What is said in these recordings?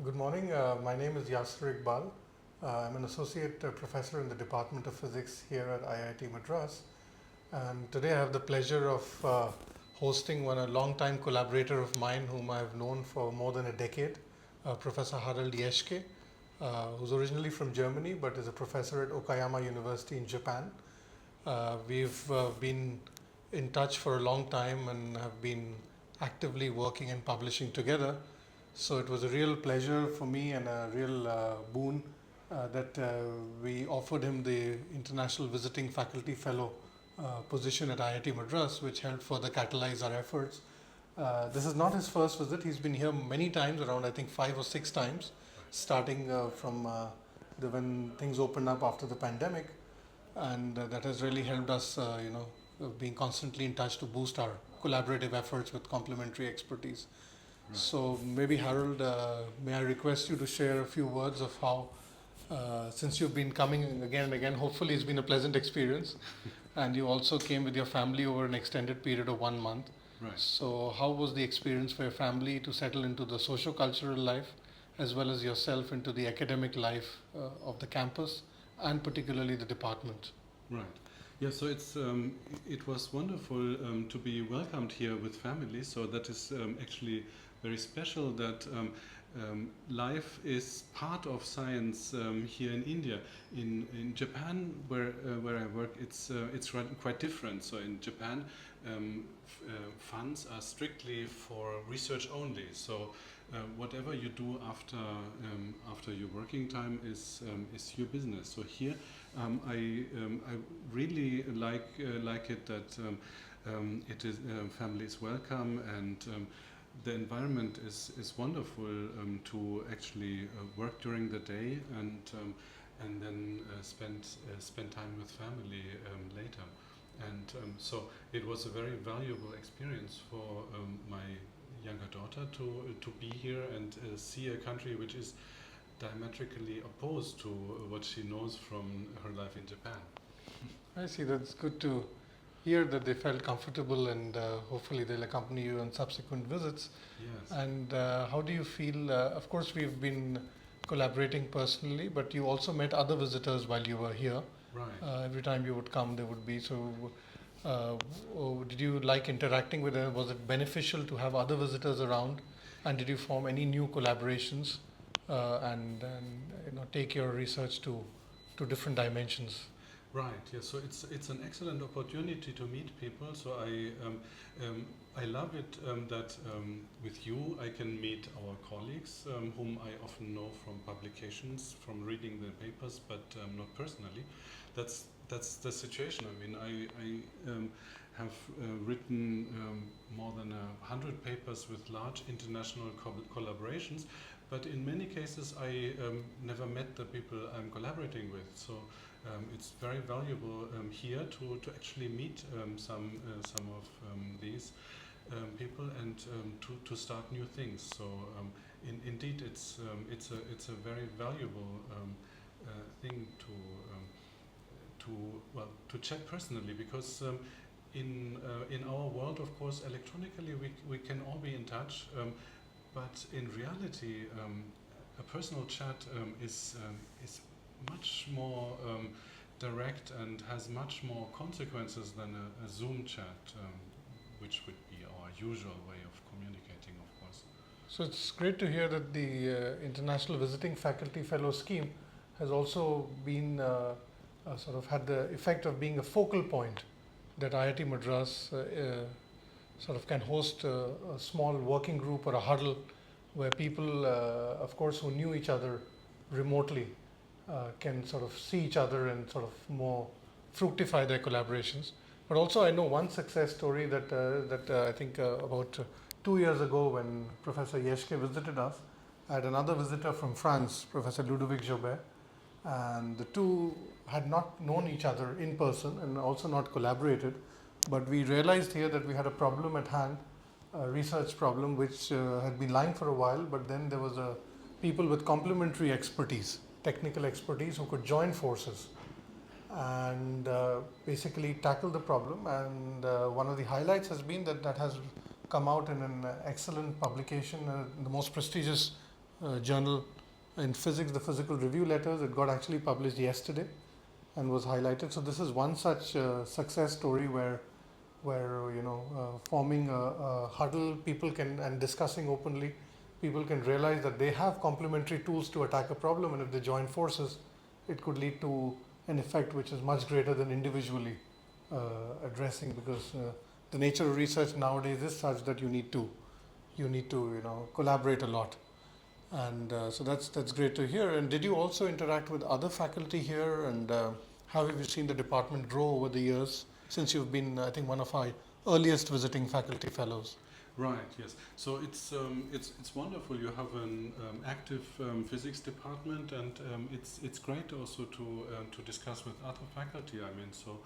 Good morning. My name is Yasir Iqbal. I'm an associate professor in the Department of Physics here at IIT Madras. And today I have the pleasure of hosting a long-time collaborator of mine whom I've known for more than a decade, Professor Harald Jeschke, who's originally from Germany but is a professor at Okayama University in Japan. We've been in touch for a long time and have been actively working and publishing together. So it was a real pleasure for me and a real boon that we offered him the International Visiting Faculty Fellow position at IIT Madras, which helped further catalyze our efforts. This is not his first visit. He's been here many times, around I think 5 or 6 times, starting from when things opened up after the pandemic, and that has really helped us, being constantly in touch to boost our collaborative efforts with complementary expertise. Right. So maybe Harold, may I request you to share a few words of how, since you've been coming again and again, hopefully it's been a pleasant experience, and you also came with your family over an extended period of 1 month. Right. So how was the experience for your family to settle into the socio-cultural life, as well as yourself into the academic life of the campus, and particularly the department? Right. Yeah, so it was wonderful to be welcomed here with family. So that is actually very special that life is part of science here in India. In Japan, where I work, it's quite different. So in Japan, funds are strictly for research only. So whatever you do after your working time is your business. So here, I really like it that it is family is welcome, and the environment is wonderful to actually work during the day and then spend time with family later. And so it was a very valuable experience for my younger daughter to be here and see a country which is diametrically opposed to what she knows from her life in Japan. I see. That's good to hear that they felt comfortable, and hopefully they'll accompany you on subsequent visits. Yes. And how do you feel? Of course, we've been collaborating personally, but you also met other visitors while you were here. Right. Every time you would come, there would be. So, did you like interacting with them? Was it beneficial to have other visitors around? And did you form any new collaborations and take your research to different dimensions? Right. Yeah. So it's an excellent opportunity to meet people. So I love it that with you I can meet our colleagues whom I often know from publications, from reading the papers, but not personally. That's the situation. I mean, I have written more than 100 papers with large international collaborations, but in many cases I never met the people I'm collaborating with. So it's very valuable here to actually meet some of these people and to start new things. So indeed, it's a very valuable thing to chat personally, because in our world, of course, electronically we can all be in touch, but in reality, a personal chat is much more direct and has much more consequences than a Zoom chat, which would be our usual way of communicating, of course. So it's great to hear that the International Visiting Faculty Fellow scheme has also been sort of had the effect of being a focal point that IIT Madras sort of can host a small working group or a huddle where people, of course, who knew each other remotely can sort of see each other and sort of more fructify their collaborations. But also I know one success story that I think about 2 years ago, when Professor Jeschke visited us, I had another visitor from France, Professor Ludovic Jobert, and the two had not known each other in person and also not collaborated, but we realized here that we had a problem at hand, a research problem which had been lying for a while, but then there was people with complementary expertise, technical expertise, who could join forces and basically tackle the problem. And one of the highlights has been that has come out in an excellent publication, the most prestigious journal in physics, the Physical Review Letters. It got actually published yesterday and was highlighted. So this is one such success story where forming a huddle, people can, and discussing openly, people can realize that they have complementary tools to attack a problem, and if they join forces, it could lead to an effect which is much greater than individually addressing, because the nature of research nowadays is such that you need to collaborate a lot. And so that's great to hear. And did you also interact with other faculty here, and how have you seen the department grow over the years, since you've been, I think, one of our earliest visiting faculty fellows? Right. Yes. So it's wonderful. You have an active physics department, and it's great also to discuss with other faculty. I mean, so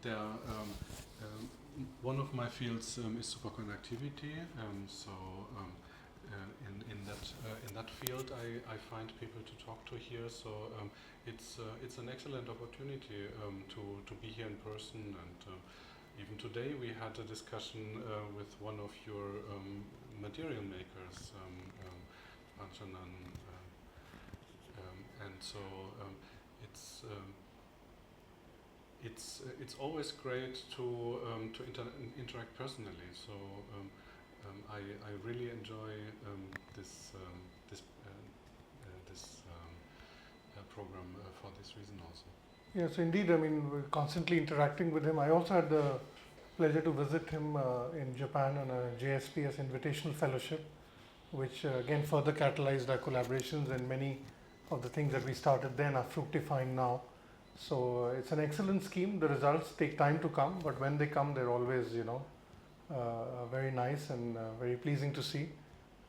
there one of my fields is superconductivity. In that field, I find people to talk to here. So it's an excellent opportunity to be here in person. And even today we had a discussion with one of your material makers, Anjanan, and so it's always great to interact personally. So I really enjoy this program for this reason also. Yes, indeed. I mean, we're constantly interacting with him. I also had the pleasure to visit him in Japan on a JSPS invitational fellowship, which again further catalyzed our collaborations, and many of the things that we started then are fructifying now. So it's an excellent scheme. The results take time to come, but when they come, they're always, very nice and very pleasing to see.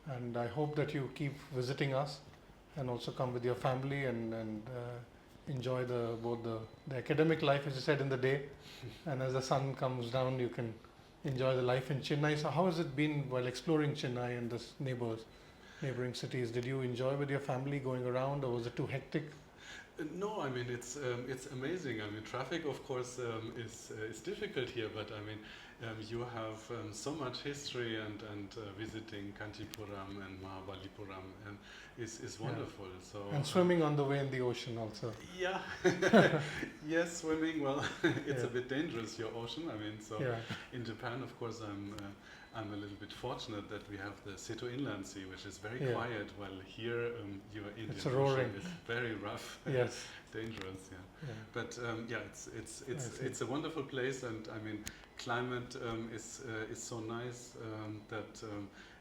And I hope that you keep visiting us, and also come with your family and enjoy both the academic life, as you said, in the day, and as the sun comes down, you can enjoy the life in Chennai. So how has it been while exploring Chennai and the neighboring cities? Did you enjoy with your family going around, or was it too hectic? No, I mean it's amazing. I mean, traffic, of course, is difficult here, but I mean you have so much history, and visiting Kanchipuram and Mahabalipuram is wonderful. Yeah. So and swimming on the way in the ocean also. Yeah, yes, swimming. Well, it's a bit dangerous, your ocean. I mean, so in Japan, of course, I'm a little bit fortunate that we have the Seto Inland Sea, which is very quiet, while here your Indian Ocean is very rough, dangerous. Yeah. But it's a wonderful place, and I mean, climate is so nice that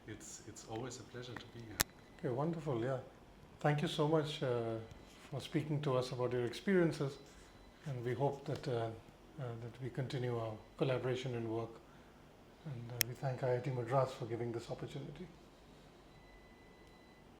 it's always a pleasure to be here. Okay, wonderful. Yeah, thank you so much for speaking to us about your experiences, and we hope that we continue our collaboration and work. And we thank IIT Madras for giving this opportunity.